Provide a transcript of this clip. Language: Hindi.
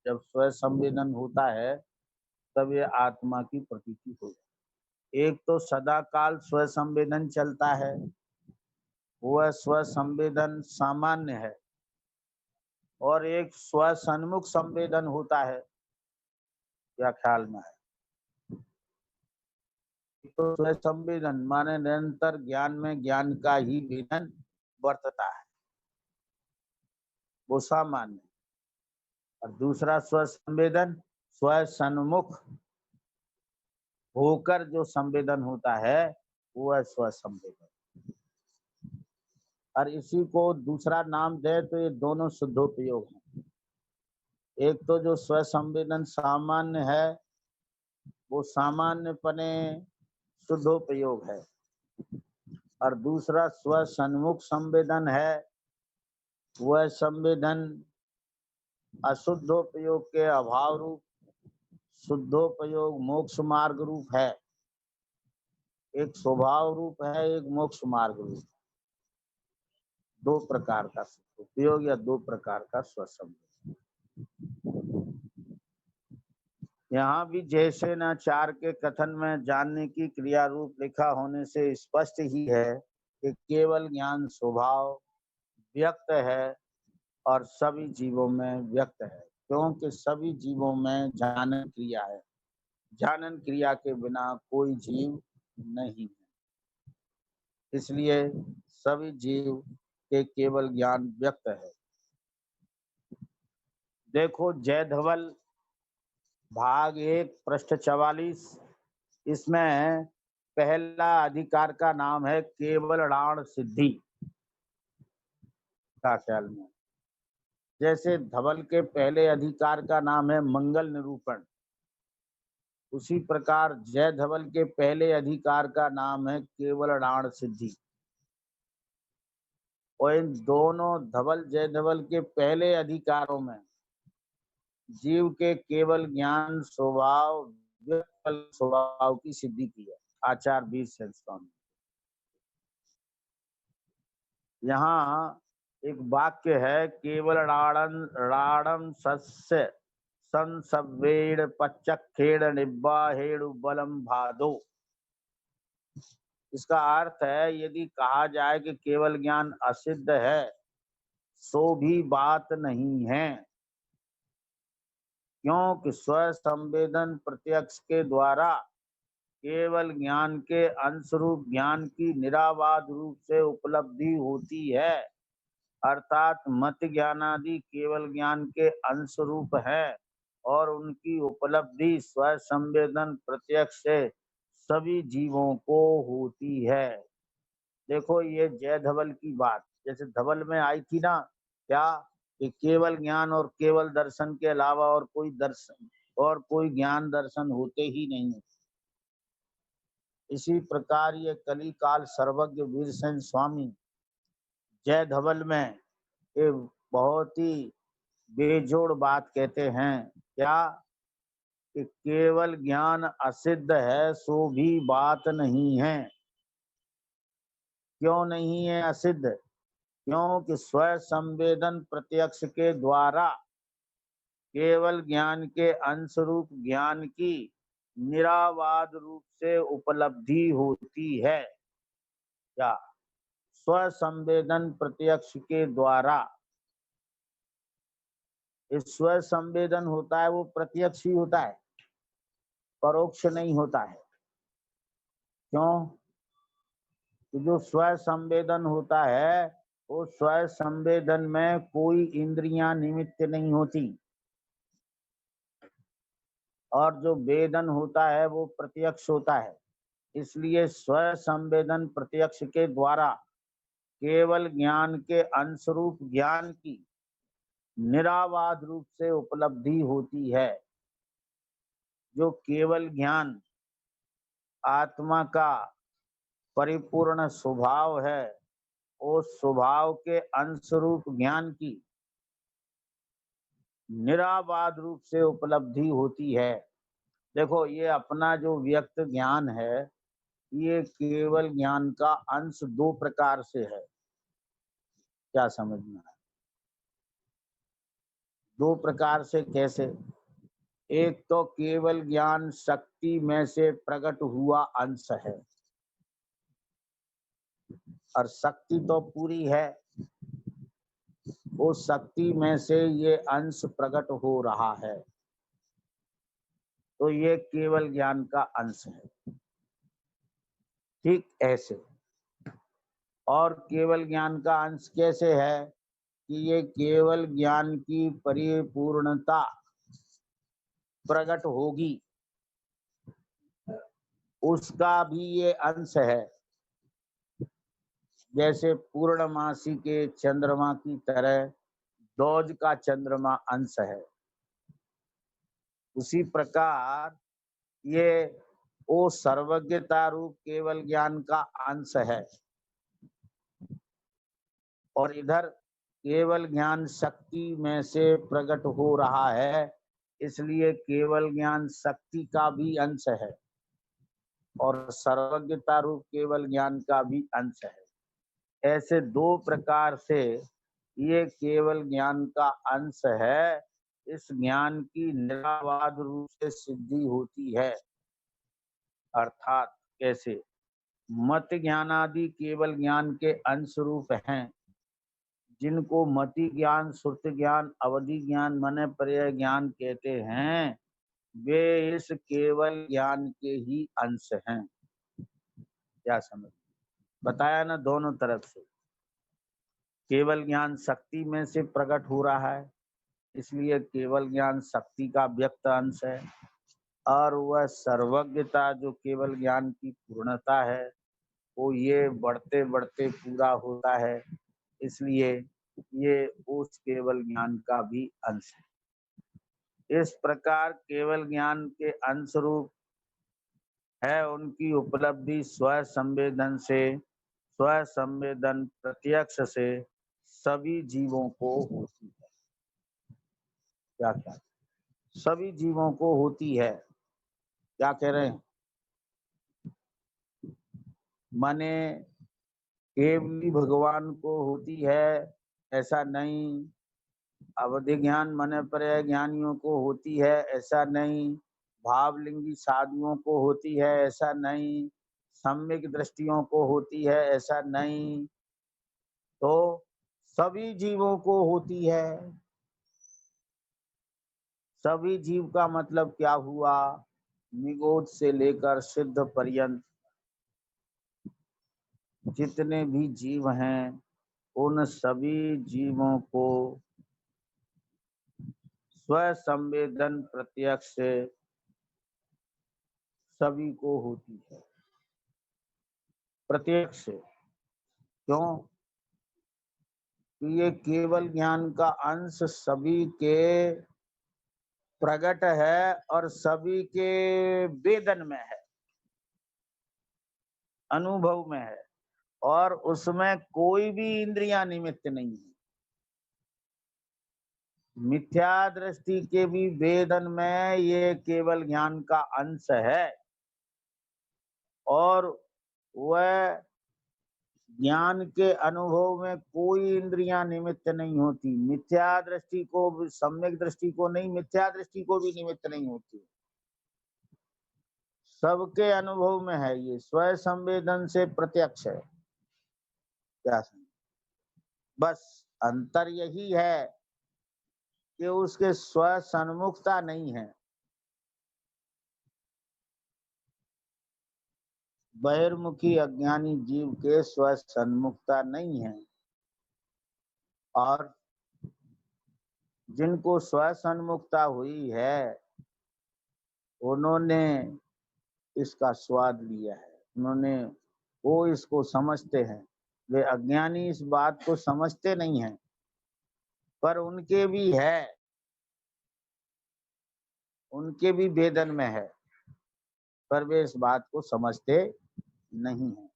जब स्व संवेदन होता है तब ये आत्मा की प्रतीति हो जाती है। एक तो सदा काल स्व संवेदन चलता है, वह स्व संवेदन सामान्य है, और एक स्व सन्मुख संवेदन होता है। क्या ख्याल में है? तो स्व संवेदन माने निरंतर ज्ञान में ज्ञान का ही वेदन बरतता है, वो सामान्य। और दूसरा स्व संवेदन स्व सन्मुख होकर जो संवेदन होता है वो है स्व संवेदन। और इसी को दूसरा नाम दे तो ये दोनों शुद्धोपयोग हैं। एक तो जो स्व संवेदन सामान्य है वो सामान्यपने शुद्धोपयोग है, और दूसरा स्व सन्मुख संवेदन है, वह संवेदन अशुद्धोपयोग के अभाव रूप शुद्धोपयोग मोक्ष मार्ग रूप है। एक स्वभाव रूप है, एक मोक्ष मार्ग रूप। दो प्रकार का उपयोग या दो प्रकार का स्वसंवेदन। यहाँ भी जैसे न चार के कथन में जानने की क्रिया रूप लिखा होने से स्पष्ट ही है कि केवल ज्ञान स्वभाव व्यक्त है और सभी जीवों में व्यक्त है, क्योंकि सभी जीवों में जानन क्रिया है। जानन क्रिया के बिना कोई जीव नहीं है, इसलिए सभी जीव के केवल ज्ञान व्यक्त है। देखो जय धवल भाग 1 पृष्ठ 44, इसमें पहला अधिकार का नाम है केवल राण सिद्धि। का ख्याल में जैसे धवल के पहले अधिकार का नाम है मंगल निरूपण, उसी प्रकार जय धवल के पहले अधिकार का नाम है केवल राण सिद्धि। और इन दोनों धवल जय धवल के पहले अधिकारों में जीव के केवल ज्ञान स्वभाव स्वभाव की सिद्धि की है। आचार्य वीर सेन स्वामी। यहाँ एक वाक्य है केवल राणम सस्य संसवेड़ पच्चखेड़ निब्बाहेड़ बलम भादो। इसका अर्थ है यदि कहा जाए कि केवल ज्ञान असिद्ध है सो भी बात नहीं है, क्योंकि स्व संवेदन प्रत्यक्ष के द्वारा केवल ज्ञान के अंशरूप ज्ञान की निराबाध रूप से उपलब्धि होती है। अर्थात मत ज्ञानादि केवल ज्ञान के अंशरूप है और उनकी उपलब्धि स्व संवेदन प्रत्यक्ष से सभी जीवों को होती है। देखो ये जय धवल की बात जैसे धवल में आई थी ना, क्या कि केवल ज्ञान और केवल दर्शन के अलावा और कोई दर्शन और कोई ज्ञान दर्शन होते ही नहीं। इसी प्रकार ये कली काल सर्वज्ञ वीरसेन स्वामी जय धवल में ये बहुत ही बेजोड़ बात कहते हैं, क्या कि केवल ज्ञान असिद्ध है सो भी बात नहीं है। क्यों नहीं है असिद्ध? क्योंकि स्व संवेदन प्रत्यक्ष के द्वारा केवल ज्ञान के अंशरूप ज्ञान की निराबाध रूप से उपलब्धि होती है। क्या स्व संवेदन प्रत्यक्ष के द्वारा इस स्व संवेदन होता है वो प्रत्यक्ष ही होता है, परोक्ष नहीं होता है। क्यों? तो जो स्व संवेदन होता है वो स्व संवेदन में कोई इंद्रियां निमित्त नहीं होती, और जो वेदन होता है वो प्रत्यक्ष होता है। इसलिए स्व संवेदन प्रत्यक्ष के द्वारा केवल ज्ञान के अंशरूप ज्ञान की निराबाध रूप से उपलब्धि होती है। जो केवल ज्ञान आत्मा का परिपूर्ण स्वभाव है, उस स्वभाव के अंशरूप ज्ञान की निराबाध रूप से उपलब्धि होती है। देखो ये अपना जो व्यक्त ज्ञान है ये केवल ज्ञान का अंश दो प्रकार से है। क्या समझना है? दो प्रकार से कैसे? एक तो केवल ज्ञान शक्ति में से प्रकट हुआ अंश है, और शक्ति तो पूरी है, उस शक्ति में से ये अंश प्रकट हो रहा है, तो ये केवल ज्ञान का अंश है। ठीक ऐसे और केवल ज्ञान का अंश कैसे है कि ये केवल ज्ञान की परिपूर्णता प्रकट होगी, उसका भी ये अंश है। जैसे पूर्णमासी के चंद्रमा की तरह दौज का चंद्रमा अंश है, उसी प्रकार ये वो सर्वज्ञता रूप केवल ज्ञान का अंश है। और इधर केवल ज्ञान शक्ति में से प्रकट हो रहा है, इसलिए केवल ज्ञान शक्ति का भी अंश है और सर्वज्ञता रूप केवल ज्ञान का भी अंश है। ऐसे दो प्रकार से ये केवल ज्ञान का अंश है। इस ज्ञान की निरावाद रूप से सिद्धि होती है। अर्थात कैसे? मत ज्ञान आदि केवल ज्ञान के अंश रूप हैं, जिनको मति ज्ञान, श्रुति ज्ञान, अवधि ज्ञान, मन पर्याय ज्ञान कहते हैं, वे इस केवल ज्ञान के ही अंश हैं। क्या समझ? बताया ना, दोनों तरफ से केवल ज्ञान शक्ति में से प्रकट हो रहा है, इसलिए केवल ज्ञान शक्ति का व्यक्त अंश है, और वह सर्वज्ञता जो केवल ज्ञान की पूर्णता है, वो ये बढ़ते बढ़ते पूरा होता है, इसलिए ये उस केवल ज्ञान का भी अंश है। इस प्रकार केवल ज्ञान के अंश रूप है उनकी उपलब्धि स्व संवेदन से, स्व संवेदन प्रत्यक्ष से सभी जीवों को होती है। क्या क्या? सभी जीवों को होती है। क्या कह रहे हैं? माने केवली भगवान को होती है ऐसा नहीं, अवधि ज्ञान मन पर्याय ज्ञानियों को होती है ऐसा नहीं, भावलिंगी साधुओं को होती है ऐसा नहीं, सम्यक दृष्टियों को होती है ऐसा नहीं, तो सभी जीवों को होती है। सभी जीव का मतलब क्या हुआ? निगोद से लेकर सिद्ध पर्यंत जितने भी जीव हैं, उन सभी जीवों को स्व संवेदन प्रत्यक्ष से सभी को होती है। प्रत्यक्ष से क्यों? कि ये केवल ज्ञान का अंश सभी के प्रकट है और सभी के वेदन में है, अनुभव में है, और उसमें कोई भी इंद्रियां निमित्त नहीं है। मिथ्या दृष्टि के भी वेदन में ये केवल ज्ञान का अंश है, और वह ज्ञान के अनुभव में कोई इंद्रियां निमित्त नहीं होती। मिथ्या दृष्टि को भी, सम्यक दृष्टि को नहीं, मिथ्या दृष्टि को भी निमित्त नहीं होती, सबके अनुभव में है। ये स्व संवेदन से प्रत्यक्ष है। क्या समझ? बस अंतर यही है कि उसके स्व सन्मुखता नहीं है। बहिर्मुखी अज्ञानी जीव के स्व सन्मुखता नहीं है, और जिनको स्व सन्मुखता हुई है उन्होंने इसका स्वाद लिया है, उन्होंने, वो इसको समझते हैं। वे अज्ञानी इस बात को समझते नहीं हैं, पर उनके भी है, उनके भी वेदन में है, पर वे इस बात को समझते नहीं हैं।